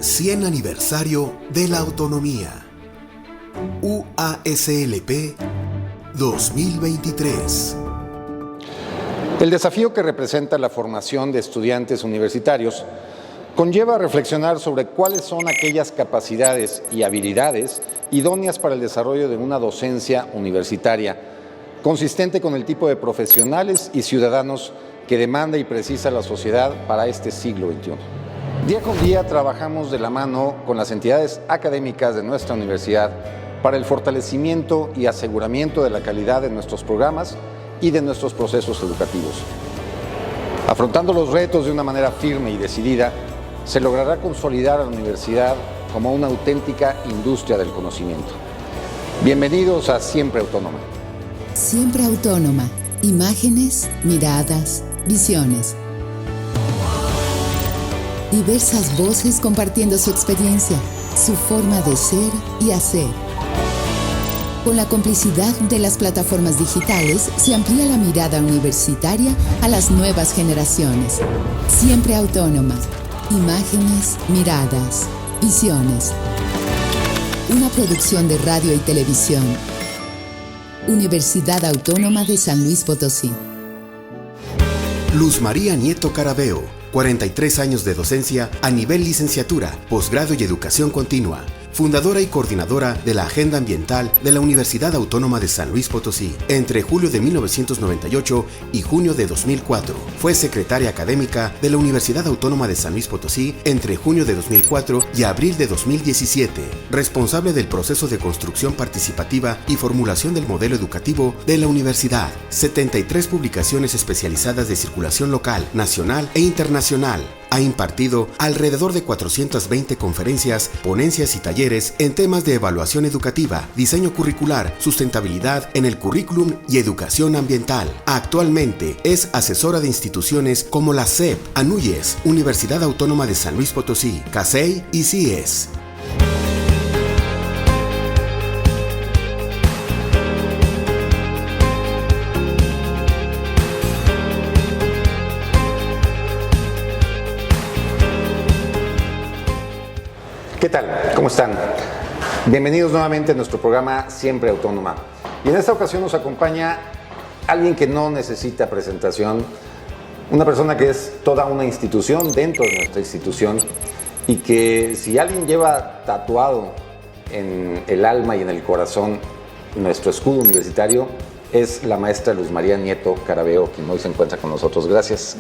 100 aniversario de la autonomía. UASLP 2023. El desafío que representa la formación de estudiantes universitarios conlleva reflexionar sobre cuáles son aquellas capacidades y habilidades idóneas para el desarrollo de una docencia universitaria, consistente con el tipo de profesionales y ciudadanos que demanda y precisa la sociedad para este siglo XXI. Día con día trabajamos de la mano con las entidades académicas de nuestra universidad para el fortalecimiento y aseguramiento de la calidad de nuestros programas y de nuestros procesos educativos. Afrontando los retos de una manera firme y decidida, se logrará consolidar a la universidad como una auténtica industria del conocimiento. Bienvenidos a Siempre Autónoma. Siempre Autónoma. Imágenes, miradas, visiones. Diversas voces compartiendo su experiencia, su forma de ser y hacer. Con la complicidad de las plataformas digitales se amplía la mirada universitaria a las nuevas generaciones. Siempre Autónoma. Imágenes, miradas, visiones. Una producción de radio y televisión. Universidad Autónoma de San Luis Potosí. Luz María Nieto Carabeo, 43 años de docencia a nivel licenciatura, posgrado y educación continua. Fundadora y coordinadora de la Agenda Ambiental de la Universidad Autónoma de San Luis Potosí. Entre julio de 1998 y junio de 2004. Fue secretaria académica de la Universidad Autónoma de San Luis Potosí entre junio de 2004 y abril de 2017. Responsable del proceso de construcción participativa y formulación del modelo educativo de la universidad. 73 publicaciones especializadas de circulación local, nacional e internacional. Ha impartido alrededor de 420 conferencias, ponencias y talleres en temas de evaluación educativa, diseño curricular, sustentabilidad en el currículum y educación ambiental. Actualmente es asesora de instituciones como la SEP, ANUYES, Universidad Autónoma de San Luis Potosí, CASEI y CIES. ¿Qué tal? ¿Cómo están? Bienvenidos nuevamente a nuestro programa Siempre Autónoma. Y en esta ocasión nos acompaña alguien que no necesita presentación, una persona que es toda una institución dentro de nuestra institución y que si alguien lleva tatuado en el alma y en el corazón nuestro escudo universitario, es la maestra Luz María Nieto Carabeo, quien hoy se encuentra con nosotros. Gracias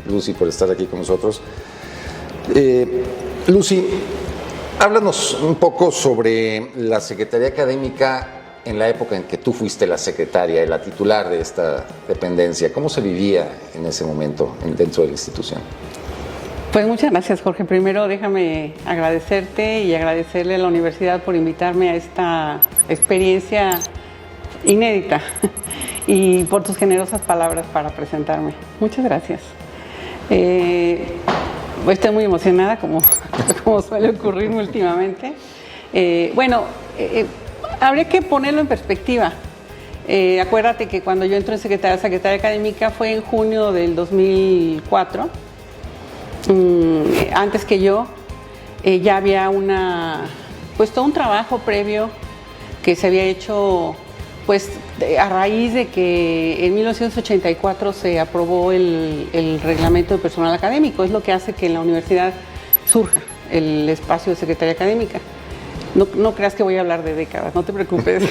Lucy, por estar aquí con nosotros. Lucy, háblanos un poco sobre la Secretaría Académica en la época en que tú fuiste la secretaria y la titular de esta dependencia. ¿Cómo se vivía en ese momento dentro de la institución? Pues muchas gracias, Jorge. Primero déjame agradecerte y agradecerle a la universidad por invitarme a esta experiencia inédita y por tus generosas palabras para presentarme. Muchas gracias. Estoy muy emocionada, como suele ocurrirme últimamente. Habría que ponerlo en perspectiva. Acuérdate que cuando yo entré en secretaria académica fue en junio del 2004. Antes que yo, ya había todo un trabajo previo que se había hecho a raíz de que en 1984 se aprobó el reglamento de personal académico. Es lo que hace que en la universidad surja el espacio de secretaria académica. No creas que voy a hablar de décadas, no te preocupes.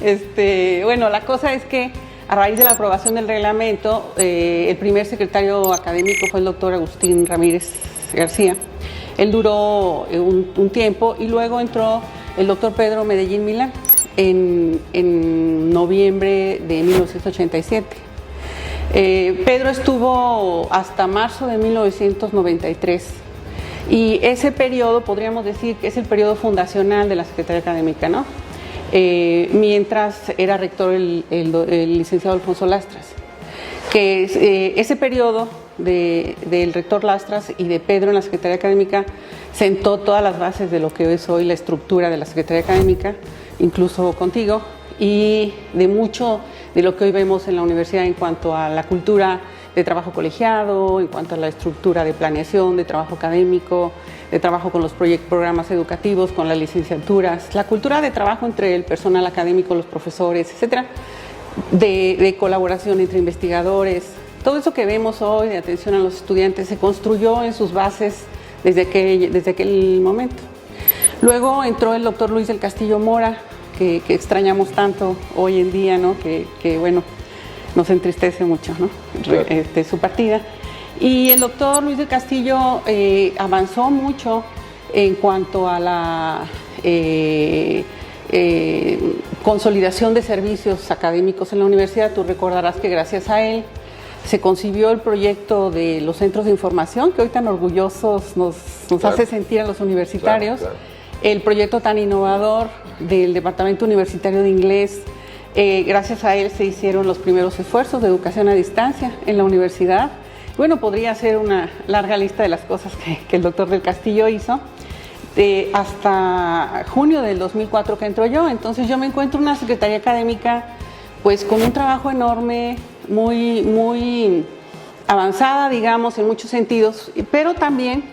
La cosa es que a raíz de la aprobación del reglamento, el primer secretario académico fue el doctor Agustín Ramírez García. Él duró un tiempo y luego entró el doctor Pedro Medellín Milán en noviembre de 1987. Pedro estuvo hasta marzo de 1993 y ese periodo podríamos decir que es el periodo fundacional de la Secretaría Académica, ¿no? Mientras era rector el licenciado Alfonso Lastras, que ese periodo del rector Lastras y de Pedro en la Secretaría Académica sentó todas las bases de lo que es hoy la estructura de la Secretaría Académica, incluso contigo, y de mucho de lo que hoy vemos en la universidad en cuanto a la cultura de trabajo colegiado, en cuanto a la estructura de planeación, de trabajo académico, de trabajo con los programas educativos, con las licenciaturas, la cultura de trabajo entre el personal académico, los profesores, etcétera, de colaboración entre investigadores. Todo eso que vemos hoy de atención a los estudiantes se construyó en sus bases desde aquel momento. Luego entró el doctor Luis del Castillo Mora, que extrañamos tanto hoy en día, ¿no? Que bueno, nos entristece mucho, ¿no? Claro. Su partida. Y el doctor Luis del Castillo avanzó mucho en cuanto a la consolidación de servicios académicos en la universidad. Tú recordarás que gracias a él se concibió el proyecto de los centros de información, que hoy tan orgullosos nos Claro. hace sentir a los universitarios. Claro, claro. El proyecto tan innovador del Departamento Universitario de Inglés. Gracias a él se hicieron los primeros esfuerzos de educación a distancia en la universidad. Bueno, podría ser una larga lista de las cosas que el doctor del Castillo hizo. Hasta junio del 2004 que entró yo, entonces yo me encuentro en una secretaría académica pues con un trabajo enorme, muy avanzada, digamos, en muchos sentidos, pero también,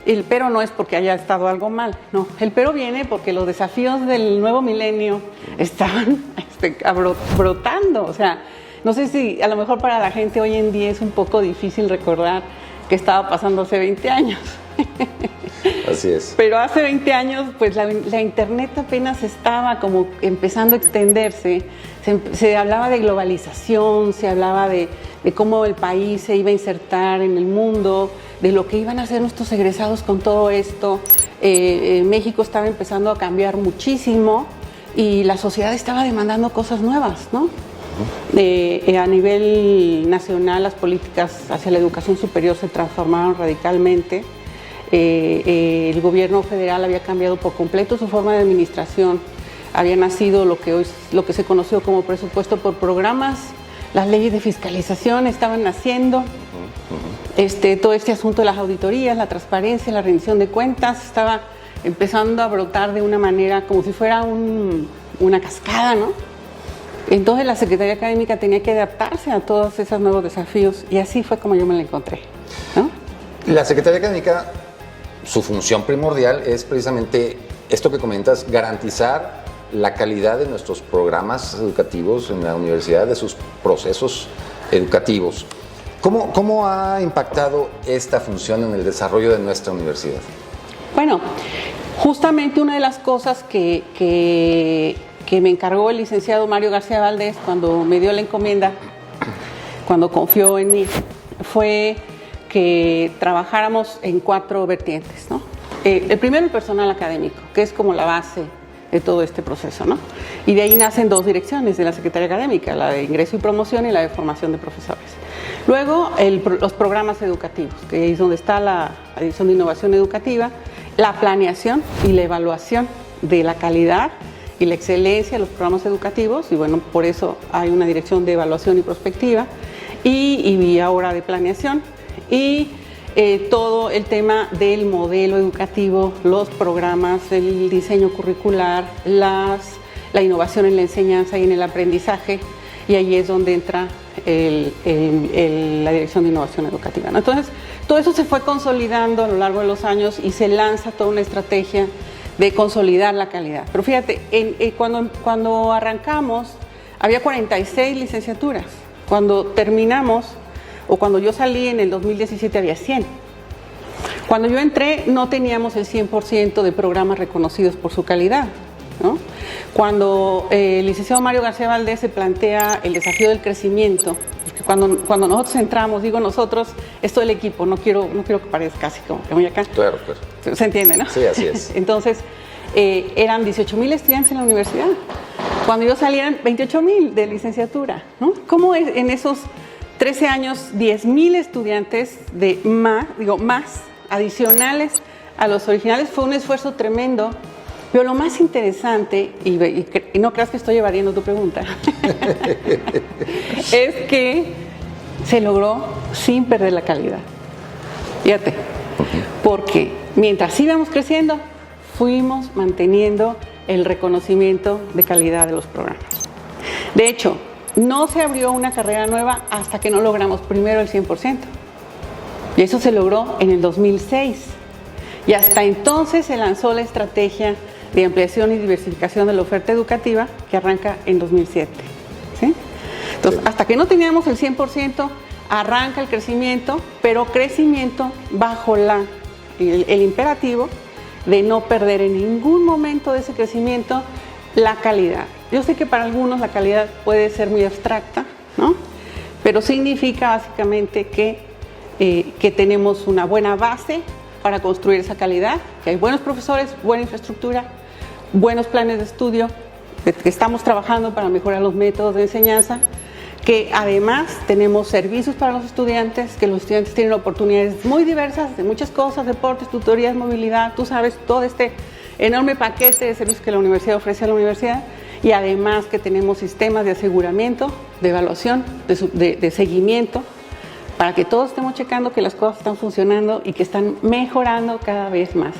el pero no es porque haya estado algo mal, no, el pero viene porque los desafíos del nuevo milenio estaban brotando, o sea, no sé si a lo mejor para la gente hoy en día es un poco difícil recordar qué estaba pasando hace 20 años. Así es. Pero hace 20 años, pues la internet apenas estaba como empezando a extenderse. Se hablaba de globalización, se hablaba de cómo el país se iba a insertar en el mundo, de lo que iban a hacer nuestros egresados con todo esto. México estaba empezando a cambiar muchísimo y la sociedad estaba demandando cosas nuevas, ¿no? A nivel nacional, las políticas hacia la educación superior se transformaron radicalmente. El gobierno federal había cambiado por completo su forma de administración. Había nacido lo que se conoció como presupuesto por programas. Las leyes de fiscalización estaban naciendo. Todo este asunto de las auditorías, la transparencia, la rendición de cuentas estaba empezando a brotar de una manera como si fuera una cascada, ¿no? Entonces la Secretaría Académica tenía que adaptarse a todos esos nuevos desafíos y así fue como yo me la encontré, ¿no? La Secretaría Académica, su función primordial es precisamente esto que comentas, garantizar la calidad de nuestros programas educativos en la universidad, de sus procesos educativos. ¿Cómo ha impactado esta función en el desarrollo de nuestra universidad? Bueno, justamente una de las cosas que me encargó el licenciado Mario García Valdés cuando me dio la encomienda, cuando confió en mí, fue que trabajáramos en 4 vertientes, ¿no? El primero, el personal académico, que es como la base de todo este proceso, ¿no? Y de ahí nacen 2 direcciones de la Secretaría Académica, la de ingreso y promoción y la de formación de profesores. Luego, los programas educativos, que es donde está la Dirección de Innovación Educativa, la planeación y la evaluación de la calidad y la excelencia de los programas educativos, y bueno, por eso hay una dirección de evaluación y prospectiva, y ahora de planeación, y todo el tema del modelo educativo, los programas, el diseño curricular, la innovación en la enseñanza y en el aprendizaje, y ahí es donde entra la Dirección de Innovación Educativa, ¿no? Entonces, todo eso se fue consolidando a lo largo de los años y se lanza toda una estrategia de consolidar la calidad. Pero fíjate, cuando arrancamos había 46 licenciaturas. Cuando terminamos, o cuando yo salí en el 2017 había 100. Cuando yo entré no teníamos el 100% de programas reconocidos por su calidad, ¿no? Cuando el licenciado Mario García Valdés se plantea el desafío del crecimiento, cuando nosotros entramos, digo nosotros, es todo el equipo, no quiero que parezca así como que voy acá. Claro, claro. ¿Se entiende, no? Sí, así es. Entonces, eran 18,000 estudiantes en la universidad. Cuando yo salí eran 28,000 de licenciatura, ¿no? ¿Cómo es en esos 13 años 10,000 estudiantes más adicionales a los originales? Fue un esfuerzo tremendo, pero lo más interesante, y no creas que estoy evadiendo tu pregunta, es que se logró sin perder la calidad. Fíjate, porque mientras íbamos creciendo, fuimos manteniendo el reconocimiento de calidad de los programas. De hecho, no se abrió una carrera nueva hasta que no logramos primero el 100%. Y eso se logró en el 2006. Y hasta entonces se lanzó la estrategia de ampliación y diversificación de la oferta educativa que arranca en 2007. ¿Sí? Entonces, hasta que no teníamos el 100%, arranca el crecimiento, pero crecimiento bajo el imperativo de no perder en ningún momento de ese crecimiento la calidad. Yo sé que para algunos la calidad puede ser muy abstracta, ¿no? Pero significa básicamente que tenemos una buena base para construir esa calidad, que hay buenos profesores, buena infraestructura, buenos planes de estudio, que estamos trabajando para mejorar los métodos de enseñanza, que además tenemos servicios para los estudiantes, que los estudiantes tienen oportunidades muy diversas de muchas cosas, deportes, tutorías, movilidad, tú sabes, todo este enorme paquete de servicios que la universidad ofrece a la universidad, y además que tenemos sistemas de aseguramiento, de evaluación, de seguimiento, para que todos estemos checando que las cosas están funcionando y que están mejorando cada vez más.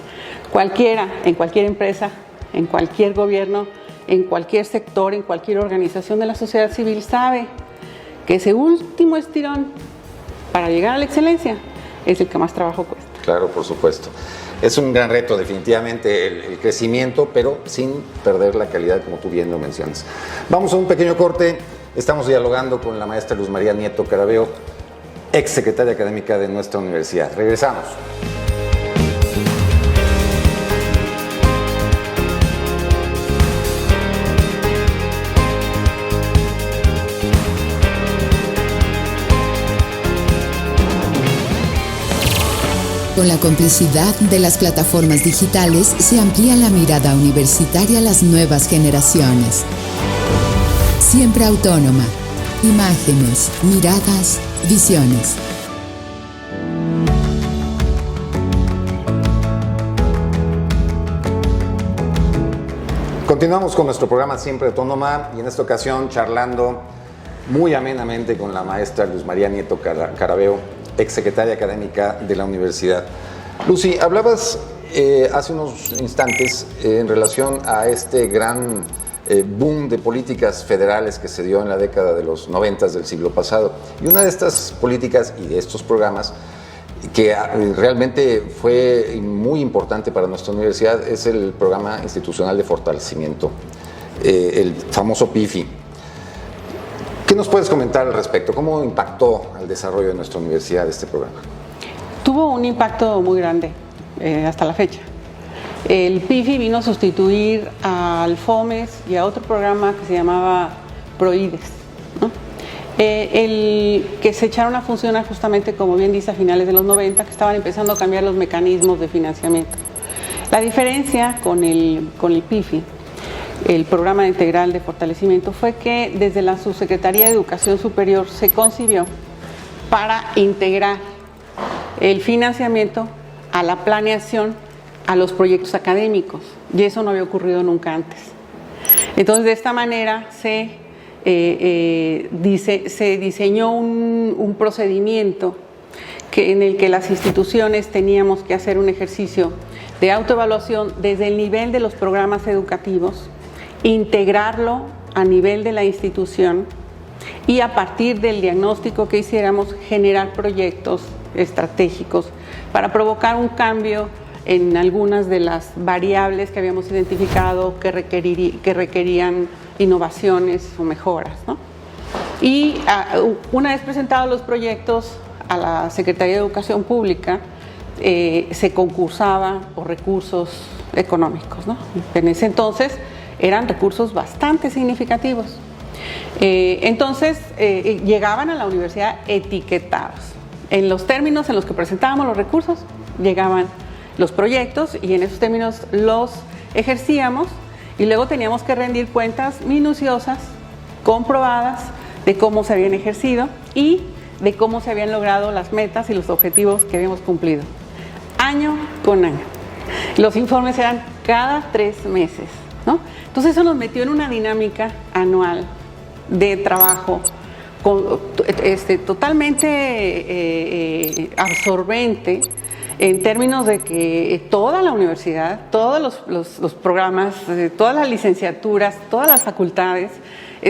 Cualquiera, en cualquier empresa, en cualquier gobierno, en cualquier sector, en cualquier organización de la sociedad civil sabe que ese último estirón para llegar a la excelencia es el que más trabajo cuesta. Claro, por supuesto. Es un gran reto, definitivamente, el crecimiento, pero sin perder la calidad, como tú bien lo mencionas. Vamos a un pequeño corte. Estamos dialogando con la maestra Luz María Nieto Carabeo, ex secretaria académica de nuestra universidad. Regresamos. Con la complicidad de las plataformas digitales se amplía la mirada universitaria a las nuevas generaciones. Siempre autónoma. Imágenes, miradas, visiones. Continuamos con nuestro programa Siempre Autónoma y en esta ocasión charlando muy amenamente con la maestra Luz María Nieto Carabeo, exsecretaria académica de la universidad. Lucy, hablabas hace unos instantes en relación a este gran boom de políticas federales que se dio en la década de los 90 del siglo pasado. Y una de estas políticas y de estos programas que realmente fue muy importante para nuestra universidad es el Programa Institucional de Fortalecimiento, el famoso PIFI. ¿Qué nos puedes comentar al respecto? ¿Cómo impactó al desarrollo de nuestra universidad este programa? Tuvo un impacto muy grande hasta la fecha. El PIFI vino a sustituir al FOMES y a otro programa que se llamaba PROIDES, ¿no? Que se echaron a funcionar justamente, como bien dice, a finales de los 90, que estaban empezando a cambiar los mecanismos de financiamiento. La diferencia con el PIFI, el Programa Integral de Fortalecimiento, fue que desde la Subsecretaría de Educación Superior se concibió para integrar el financiamiento a la planeación, a los proyectos académicos, y eso no había ocurrido nunca antes. Entonces, de esta manera se diseñó un procedimiento en el que las instituciones teníamos que hacer un ejercicio de autoevaluación desde el nivel de los programas educativos, integrarlo a nivel de la institución y a partir del diagnóstico que hiciéramos generar proyectos estratégicos para provocar un cambio en algunas de las variables que habíamos identificado que requerían innovaciones o mejoras, ¿no? Y una vez presentados los proyectos a la Secretaría de Educación Pública, se concursaba por recursos económicos, ¿no? En ese entonces eran recursos bastante significativos. Entonces llegaban a la universidad etiquetados. En los términos en los que presentábamos los recursos, llegaban los proyectos y en esos términos los ejercíamos y luego teníamos que rendir cuentas minuciosas, comprobadas de cómo se habían ejercido y de cómo se habían logrado las metas y los objetivos que habíamos cumplido, año con año. Los informes eran cada 3 meses, ¿no? Entonces eso nos metió en una dinámica anual de trabajo totalmente absorbente, en términos de que toda la universidad, todos los programas, todas las licenciaturas, todas las facultades,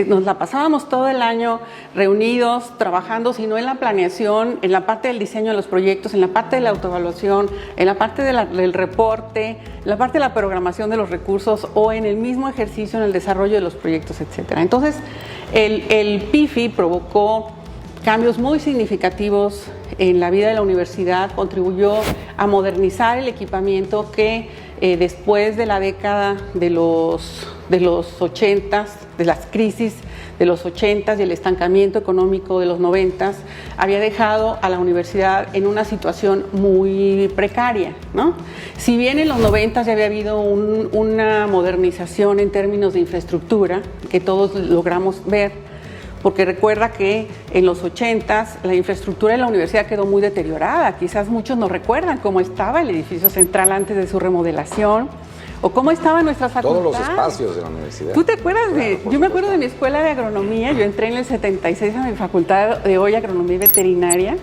nos la pasábamos todo el año reunidos, trabajando, si no en la planeación, en la parte del diseño de los proyectos, en la parte de la autoevaluación, en la parte del reporte, en la parte de la programación de los recursos o en el mismo ejercicio en el desarrollo de los proyectos, etcétera. Entonces, el PIFI provocó cambios muy significativos en la vida de la universidad, contribuyó a modernizar el equipamiento que después de la década de los 80s, de las crisis de los 80s y el estancamiento económico de los 90s, había dejado a la universidad en una situación muy precaria, ¿no? Si bien en los 90s ya había habido una modernización en términos de infraestructura, que todos logramos ver, porque recuerda que en los 80s la infraestructura de la universidad quedó muy deteriorada. Quizás muchos no recuerdan cómo estaba el edificio central antes de su remodelación o cómo estaban nuestras facultades. Todos los espacios de la universidad. ¿Tú te acuerdas de...? Yo me acuerdo de mi escuela de agronomía. Yo entré en el 76 a mi facultad de hoy, agronomía y veterinaria.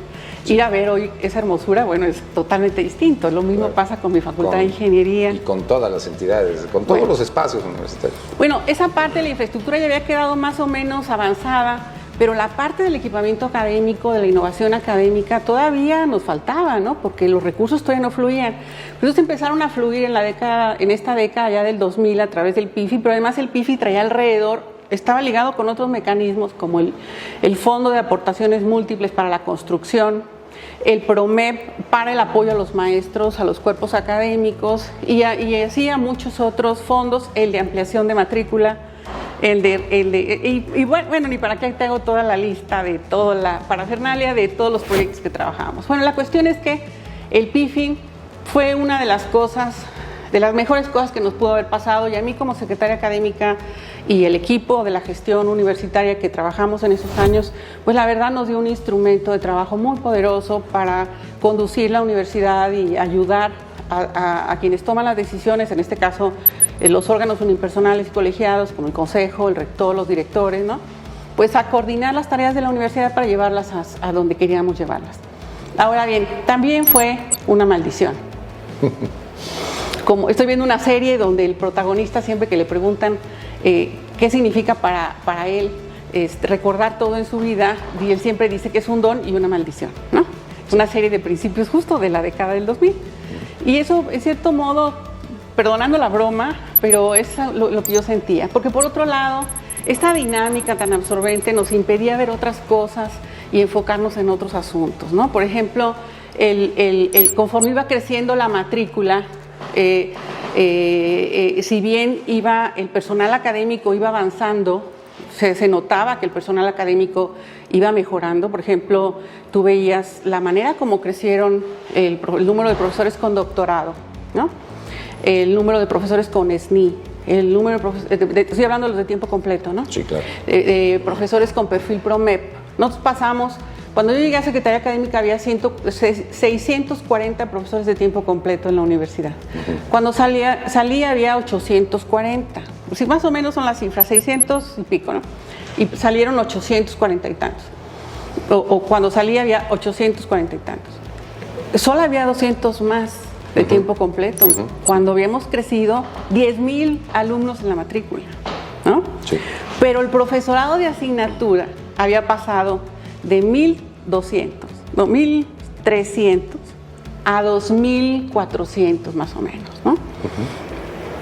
Ir a ver hoy esa hermosura, bueno, es totalmente distinto. Lo mismo pasa con mi facultad de ingeniería. Y con todas las entidades, con todos los espacios universitarios. Bueno, esa parte de la infraestructura ya había quedado más o menos avanzada, pero la parte del equipamiento académico, de la innovación académica, todavía nos faltaba, ¿no? Porque los recursos todavía no fluían. Entonces empezaron a fluir en esta década ya del 2000 a través del PIFI, pero además el PIFI traía alrededor, estaba ligado con otros mecanismos como el Fondo de Aportaciones Múltiples para la Construcción, el PROMEP para el apoyo a los maestros, a los cuerpos académicos y así a muchos otros fondos, el de ampliación de matrícula, bueno, ni para qué te hago toda la lista de toda la parafernalia de todos los proyectos que trabajamos. Bueno, la cuestión es que el PIFI fue una de las cosas, de las mejores cosas que nos pudo haber pasado, y a mí como secretaria académica y el equipo de la gestión universitaria que trabajamos en esos años, pues la verdad nos dio un instrumento de trabajo muy poderoso para conducir la universidad y ayudar a quienes toman las decisiones, en este caso los órganos unipersonales y colegiados como el consejo, el rector, los directores, ¿no? Pues a coordinar las tareas de la universidad para llevarlas a donde queríamos llevarlas. Ahora bien, también fue una maldición. Como estoy viendo una serie donde el protagonista, siempre que le preguntan qué significa para él recordar todo en su vida, y él siempre dice que es un don y una maldición, ¿no? Una serie de principios justo de la década del 2000. Y eso, en cierto modo, perdonando la broma, pero es lo que yo sentía. Porque por otro lado, esta dinámica tan absorbente nos impedía ver otras cosas y enfocarnos en otros asuntos, ¿no? Por ejemplo, conforme iba creciendo la matrícula, si bien el personal académico iba avanzando, se notaba que el personal académico iba mejorando. Por ejemplo, tú veías la manera como crecieron el número de profesores con doctorado, ¿no? El número de profesores con SNI, el número de profesores, estoy hablando de los de tiempo completo, ¿no? Sí, claro. Profesores con perfil PROMEP. Nosotros pasamos, cuando yo llegué a Secretaría Académica había 640 profesores de tiempo completo en la universidad. Cuando salía había 840. Sí, más o menos son las cifras, 600 y pico, ¿no? Y salieron 840 y tantos. O cuando salía había 840 y tantos. Solo había 200 más de tiempo completo, cuando habíamos crecido 10,000 alumnos en la matrícula, ¿no? Sí. Pero el profesorado de asignatura había pasado de 1,300 a 2,400 más o menos, ¿no?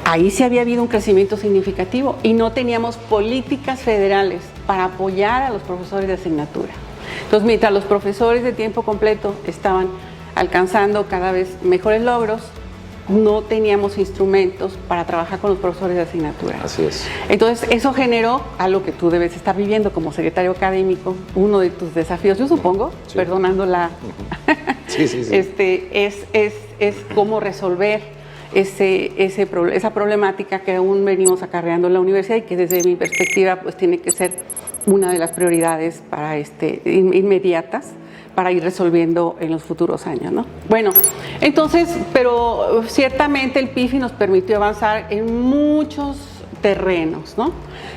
Ahí sí había habido un crecimiento significativo y no teníamos políticas federales para apoyar a los profesores de asignatura. Entonces, mientras los profesores de tiempo completo estaban alcanzando cada vez mejores logros, no teníamos instrumentos para trabajar con los profesores de asignatura. Así es. Entonces, eso generó algo que tú debes estar viviendo como secretario académico, uno de tus desafíos, yo supongo, sí. Perdonando la... Sí, sí, sí. Es cómo resolver esa problemática que aún venimos acarreando en la universidad y que desde mi perspectiva pues tiene que ser una de las prioridades para inmediatas para ir resolviendo en los futuros años, ¿no? Bueno, entonces, pero ciertamente el PIFI nos permitió avanzar en muchos terrenos, ¿no?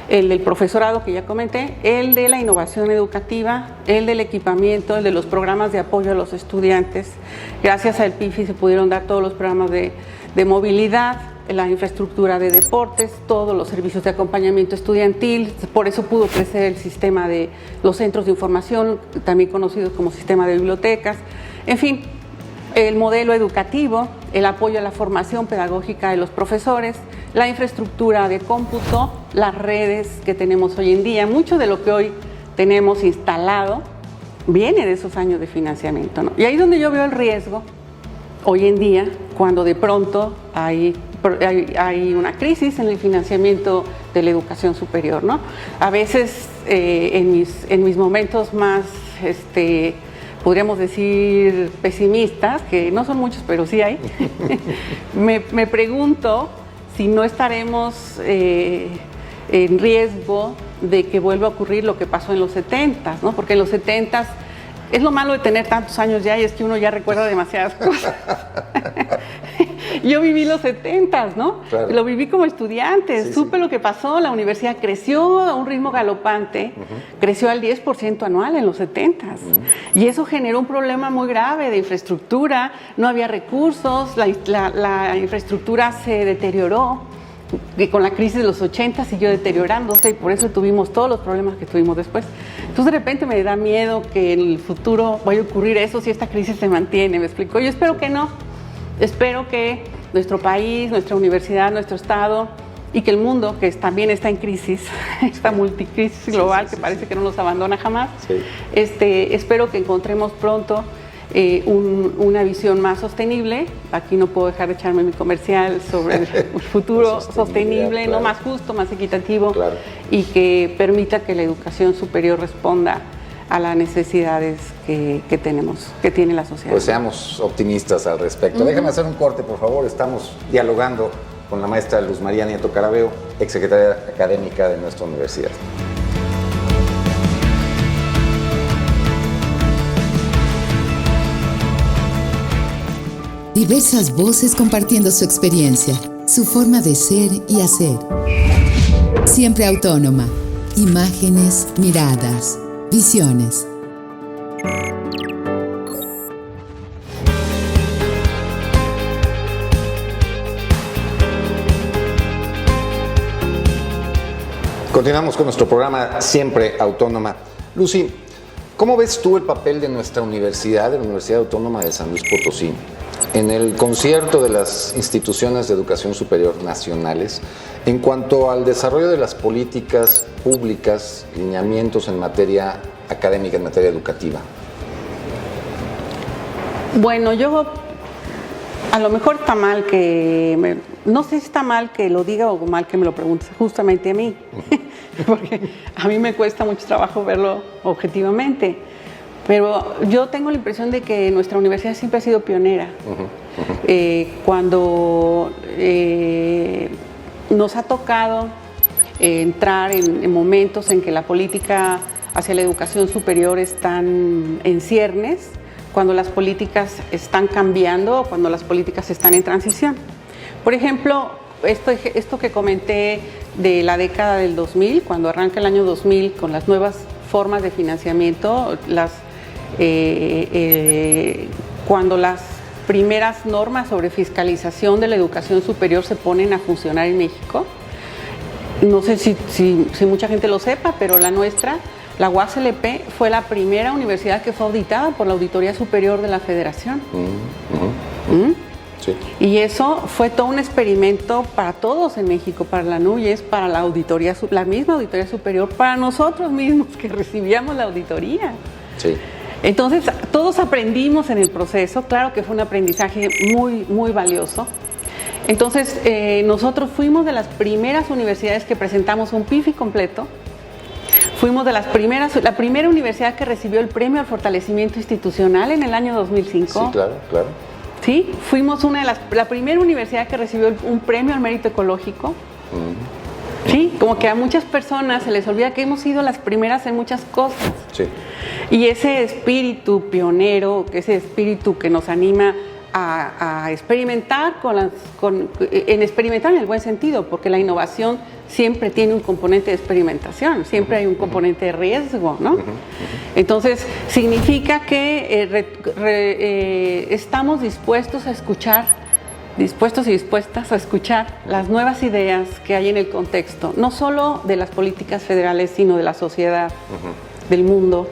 El del profesorado que ya comenté, el de la innovación educativa, el del equipamiento, el de los programas de apoyo a los estudiantes. Gracias al PIFI se pudieron dar todos los programas de movilidad, la infraestructura de deportes, todos los servicios de acompañamiento estudiantil. Por eso pudo crecer el sistema de los centros de información, también conocidos como sistema de bibliotecas. En fin, el modelo educativo, el apoyo a la formación pedagógica de los profesores, la infraestructura de cómputo, las redes que tenemos hoy en día. Mucho de lo que hoy tenemos instalado viene de esos años de financiamiento, ¿no? Y ahí es donde yo veo el riesgo hoy en día, cuando de pronto hay una crisis en el financiamiento de la educación superior, ¿no? A veces en mis momentos más podríamos decir pesimistas, que no son muchos, pero sí hay, me pregunto si no estaremos en riesgo de que vuelva a ocurrir lo que pasó en los 70s, ¿no? Porque en los 70s es lo malo de tener tantos años ya, y es que uno ya recuerda demasiadas cosas. Yo viví los 70s, ¿no? Claro. Lo viví como estudiante, sí, supe lo que pasó, la universidad creció a un ritmo galopante, creció al 10% anual en los 70s. Y eso generó un problema muy grave de infraestructura, no había recursos, la infraestructura se deterioró, y con la crisis de los 80 siguió deteriorándose, y por eso tuvimos todos los problemas que tuvimos después. Entonces de repente me da miedo que en el futuro vaya a ocurrir eso si esta crisis se mantiene, ¿me explico? Yo espero que no. Espero que nuestro país, nuestra universidad, nuestro estado y que el mundo, que también está en crisis, esta multicrisis global que parece que no nos abandona jamás, espero que encontremos pronto una visión más sostenible. Aquí no puedo dejar de echarme mi comercial sobre el futuro sostenible, claro, ¿no? Más justo, más equitativo, claro, y que permita que la educación superior responda a las necesidades que tenemos, que tiene la sociedad. Pues seamos optimistas al respecto. Déjame hacer un corte, por favor. Estamos dialogando con la maestra Luz María Nieto Carabeo, exsecretaria académica de nuestra universidad. Diversas voces compartiendo su experiencia, su forma de ser y hacer. Siempre autónoma. Imágenes, miradas, visiones. Continuamos con nuestro programa Siempre Autónoma. Lucy, ¿cómo ves tú el papel de nuestra universidad, de la Universidad Autónoma de San Luis Potosí, en el concierto de las instituciones de educación superior nacionales en cuanto al desarrollo de las políticas públicas, lineamientos en materia académica, en materia educativa? Bueno, a lo mejor está mal no sé si está mal que lo diga o mal que me lo preguntes justamente a mí, porque a mí me cuesta mucho trabajo verlo objetivamente. Pero yo tengo la impresión de que nuestra universidad siempre ha sido pionera. Cuando nos ha tocado entrar en momentos en que la política hacia la educación superior están en ciernes, cuando las políticas están cambiando, cuando las políticas están en transición. Por ejemplo, esto que comenté de la década del 2000, cuando arranca el año 2000 con las nuevas formas de financiamiento, cuando las primeras normas sobre fiscalización de la educación superior se ponen a funcionar en México. No sé si mucha gente lo sepa, pero la nuestra, la UASLP, fue la primera universidad que fue auditada por la Auditoría Superior de la Federación. Sí. Y eso fue todo un experimento para todos en México, para la NUYES, para la misma Auditoría Superior, para nosotros mismos que recibíamos la auditoría. Sí. Entonces, todos aprendimos en el proceso. Claro que fue un aprendizaje muy, muy valioso. Entonces, nosotros fuimos de las primeras universidades que presentamos un PIFI completo. Fuimos de la primera universidad que recibió el premio al fortalecimiento institucional en el año 2005. Sí, claro, claro. Sí, fuimos la primera universidad que recibió un premio al mérito ecológico. Sí, como que a muchas personas se les olvida que hemos sido las primeras en muchas cosas. Sí. Y ese espíritu pionero, ese espíritu que nos anima a experimentar en experimentar en el buen sentido, porque la innovación siempre tiene un componente de experimentación, siempre hay un componente de riesgo, ¿no? Entonces, significa que estamos dispuestos y dispuestas a escuchar las nuevas ideas que hay en el contexto, no solo de las políticas federales, sino de la sociedad, del mundo,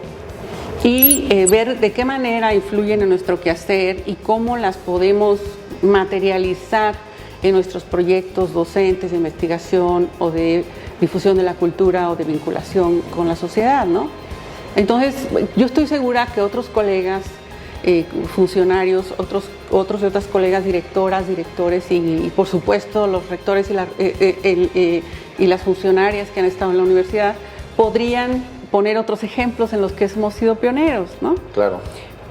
y ver de qué manera influyen en nuestro quehacer y cómo las podemos materializar en nuestros proyectos docentes de investigación o de difusión de la cultura o de vinculación con la sociedad, ¿no? Entonces, yo estoy segura que otros colegas funcionarios, otras colegas directoras, directores y por supuesto los rectores y las funcionarias que han estado en la universidad podrían poner otros ejemplos en los que hemos sido pioneros, ¿no? Claro.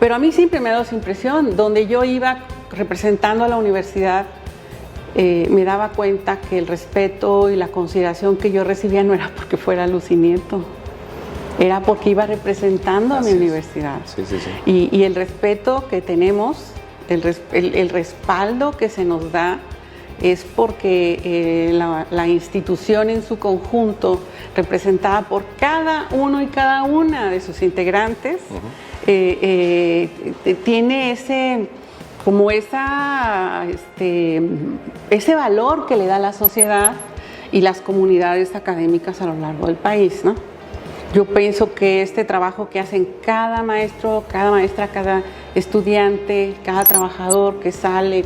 Pero a mí siempre me ha dado esa impresión, donde yo iba representando a la universidad, me daba cuenta que el respeto y la consideración que yo recibía no era porque fuera Lucy Nieto, era porque iba representando a mi universidad. Sí. Y el respeto que tenemos, el respaldo que se nos da, es porque la institución en su conjunto, representada por cada uno y cada una de sus integrantes, tiene ese valor que le da la sociedad y las comunidades académicas a lo largo del país, ¿no? Yo pienso que este trabajo que hacen cada maestro, cada maestra, cada estudiante, cada trabajador que sale,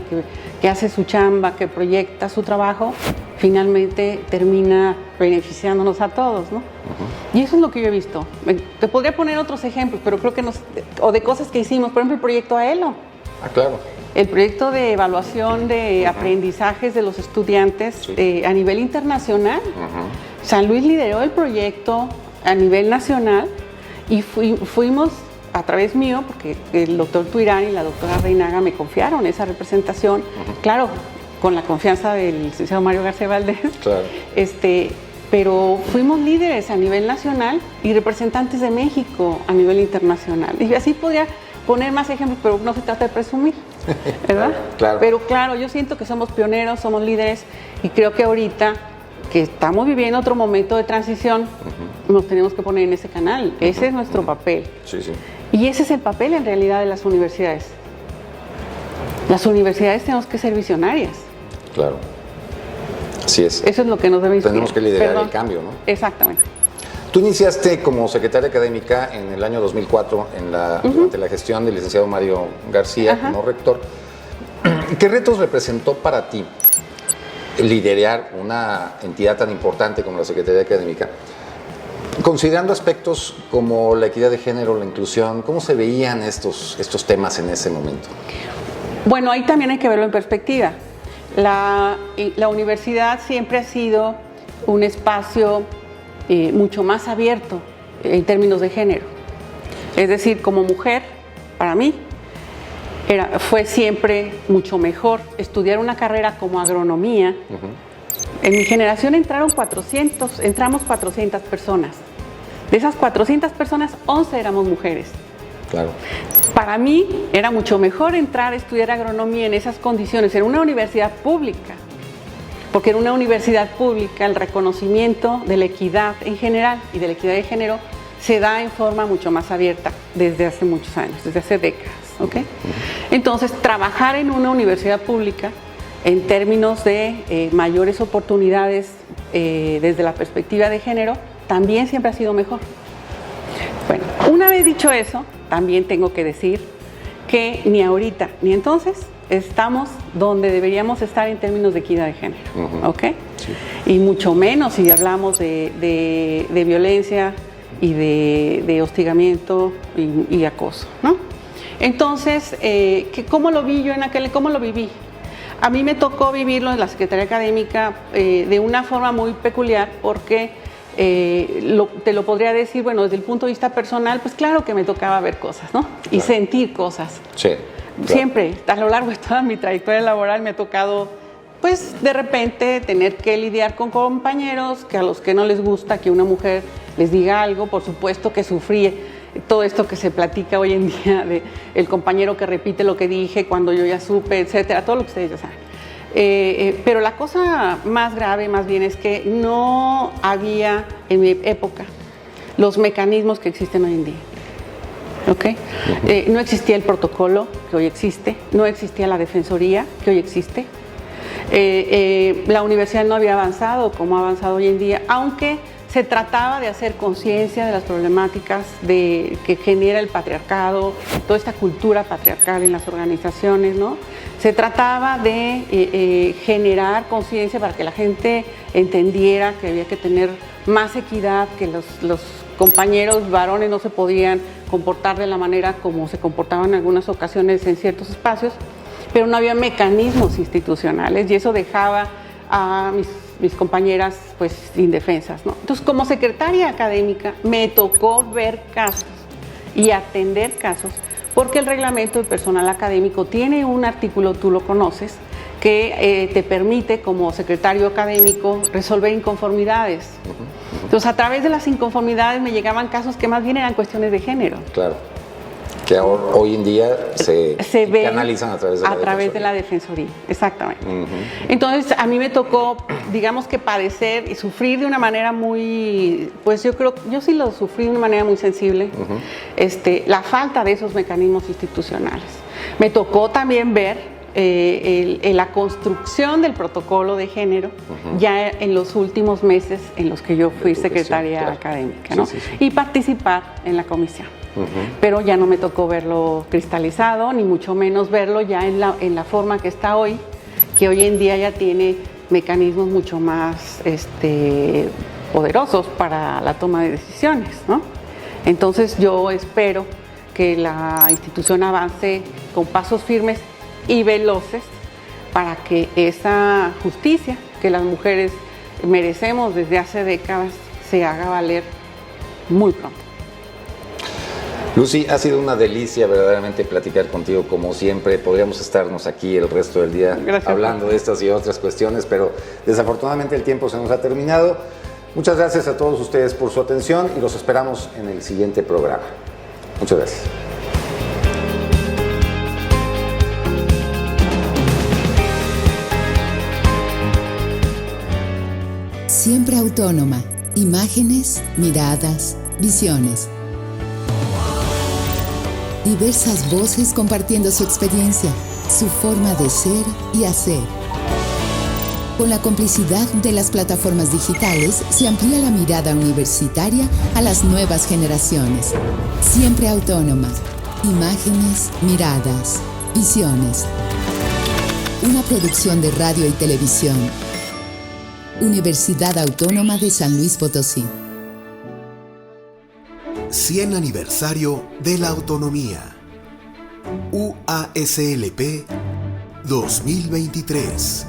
que hace su chamba, que proyecta su trabajo, finalmente termina beneficiándonos a todos, ¿no? Y eso es lo que yo he visto. Te podría poner otros ejemplos, pero creo que o de cosas que hicimos, por ejemplo, el proyecto AELO. Ah, claro. El proyecto de evaluación de aprendizajes de los estudiantes a nivel internacional. San Luis lideró el proyecto a nivel nacional y fuimos a través mío, porque el doctor Tuirán y la doctora Reinaga me confiaron esa representación, claro, con la confianza del licenciado Mario García Valdés, claro. Pero fuimos líderes a nivel nacional y representantes de México a nivel internacional. Y así podría poner más ejemplos, pero no se trata de presumir, ¿verdad? Claro. Pero claro, yo siento que somos pioneros, somos líderes, y creo que ahorita que estamos viviendo otro momento de transición, nos tenemos que poner en ese canal. Ese es nuestro papel. Sí. Y ese es el papel en realidad de las universidades. Las universidades tenemos que ser visionarias. Claro. Así es. Eso es lo que nos debe inspirar. Tenemos que liderar el cambio, ¿no? Exactamente. Tú iniciaste como secretaria académica en el año 2004 durante la gestión del licenciado Mario García como rector. ¿Qué retos representó para ti liderar una entidad tan importante como la Secretaría Académica? Considerando aspectos como la equidad de género, la inclusión, ¿cómo se veían estos temas en ese momento? Bueno, ahí también hay que verlo en perspectiva. La universidad siempre ha sido un espacio mucho más abierto en términos de género. Es decir, como mujer, para mí, fue siempre mucho mejor estudiar una carrera como agronomía. En mi generación entramos 400 personas. De esas 400 personas, 11 éramos mujeres. Claro. Para mí era mucho mejor entrar a estudiar agronomía en esas condiciones, en una universidad pública, porque en una universidad pública el reconocimiento de la equidad en general y de la equidad de género se da en forma mucho más abierta desde hace muchos años, desde hace décadas. ¿Okay? Entonces, trabajar en una universidad pública en términos de mayores oportunidades desde la perspectiva de género también siempre ha sido mejor. Bueno, una vez dicho eso, también tengo que decir que ni ahorita ni entonces estamos donde deberíamos estar en términos de equidad de género, ¿ok? Sí. Y mucho menos si hablamos de violencia y de hostigamiento y acoso, ¿no? Entonces, ¿cómo lo vi yo cómo lo viví? A mí me tocó vivirlo en la Secretaría Académica de una forma muy peculiar porque te lo podría decir, bueno, desde el punto de vista personal, pues claro que me tocaba ver cosas, ¿no? Claro. Y sentir cosas. Sí. Claro. Siempre, a lo largo de toda mi trayectoria laboral me ha tocado, pues de repente tener que lidiar con compañeros que a los que no les gusta que una mujer les diga algo, por supuesto que sufrí todo esto que se platica hoy en día de el compañero que repite lo que dije cuando yo ya supe, etcétera, todo lo que ustedes ya saben. Pero la cosa más grave más bien es que no había en mi época los mecanismos que existen hoy en día. ¿Okay? No existía el protocolo que hoy existe, no existía la defensoría que hoy existe. La universidad no había avanzado como ha avanzado hoy en día, aunque se trataba de hacer conciencia de las problemáticas que genera el patriarcado, toda esta cultura patriarcal en las organizaciones, ¿no? Se trataba de generar conciencia para que la gente entendiera que había que tener más equidad, que los compañeros varones no se podían comportar de la manera como se comportaban en algunas ocasiones en ciertos espacios, pero no había mecanismos institucionales y eso dejaba a mis compañeras pues indefensas, ¿no? Entonces, como secretaria académica me tocó ver casos y atender casos, porque el reglamento de personal académico tiene un artículo, tú lo conoces, que te permite como secretario académico resolver inconformidades. Entonces, a través de las inconformidades me llegaban casos que más bien eran cuestiones de género. Claro. Que hoy en día se canalizan a través de la defensoría. Exactamente. Entonces, a mí me tocó, digamos que padecer y sufrir de una manera muy, pues yo sí lo sufrí de una manera muy sensible, la falta de esos mecanismos institucionales. Me tocó también ver la construcción del protocolo de género ya en los últimos meses en los que yo fui secretaria académica, ¿no? Y participar en la comisión. Pero ya no me tocó verlo cristalizado, ni mucho menos verlo ya en la forma que está hoy, que hoy en día ya tiene mecanismos mucho más poderosos para la toma de decisiones, ¿no? Entonces yo espero que la institución avance con pasos firmes y veloces para que esa justicia que las mujeres merecemos desde hace décadas se haga valer muy pronto. Lucy, ha sido una delicia verdaderamente platicar contigo como siempre. Podríamos estarnos aquí el resto del día hablando de estas y otras cuestiones, pero desafortunadamente el tiempo se nos ha terminado. Muchas gracias a todos ustedes por su atención y los esperamos en el siguiente programa. Muchas gracias. Siempre autónoma. Imágenes, miradas, visiones. Diversas voces compartiendo su experiencia, su forma de ser y hacer. Con la complicidad de las plataformas digitales se amplía la mirada universitaria a las nuevas generaciones. Siempre autónoma. Imágenes, miradas, visiones. Una producción de radio y televisión. Universidad Autónoma de San Luis Potosí. 100 aniversario de la autonomía. UASLP 2023.